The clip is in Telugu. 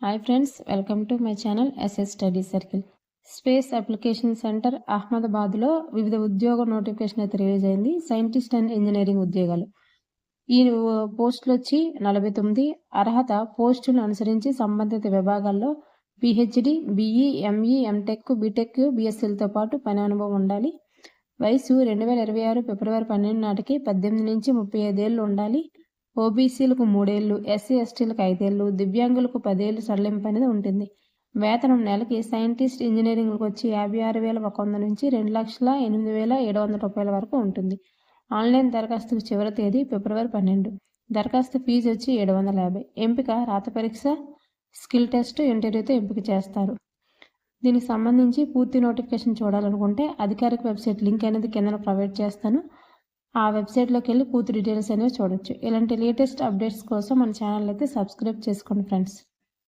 Hi friends, welcome to my channel SS study circle. Space application centre అహ్మదాబాద్లో వివిధ ఉద్యోగ నోటిఫికేషన్ అయితే రిలీజ్ అయింది. సైంటిస్ట్ అండ్ ఇంజనీరింగ్ ఉద్యోగాలు. ఈ పోస్టులు వచ్చి 49. అర్హత పోస్టులను అనుసరించి సంబంధిత విభాగాల్లో PhD, BE, ME, MTech, BTech, బిఎస్సీలతో పాటు పని అనుభవం ఉండాలి. వయసు 2026 ఫిబ్రవరి 12 నాటికి 18 నుంచి 35 ఏళ్ళు ఉండాలి. ఓబీసీలకు 3 ఏళ్ళు, ఎస్సీ ఎస్టీలకు 5 ఏళ్ళు, దివ్యాంగులకు 10 ఏళ్ళు సడలింపు అనేది ఉంటుంది. వేతనం నెలకి సైంటిస్ట్ ఇంజనీరింగ్లకు వచ్చి 56,100 నుంచి 2,08,700 రూపాయల వరకు ఉంటుంది. ఆన్లైన్ దరఖాస్తుకు చివరి తేదీ ఫిబ్రవరి 12. దరఖాస్తు ఫీజు వచ్చి 750. ఎంపిక రాత పరీక్ష, స్కిల్ టెస్ట్, ఇంటర్వ్యూతో ఎంపిక చేస్తారు. దీనికి సంబంధించి పూర్తి నోటిఫికేషన్ చూడాలనుకుంటే అధికారిక వెబ్సైట్ లింక్ అనేది కింద ప్రొవైడ్ చేస్తాను. ఆ వెబ్సైట్లోకి వెళ్ళి పూర్తి డీటెయిల్స్ అనేవి చూడొచ్చు. ఇలాంటి లేటెస్ట్ అప్డేట్స్ కోసం మన ఛానల్ అయితే సబ్స్క్రైబ్ చేసుకోండి ఫ్రెండ్స్.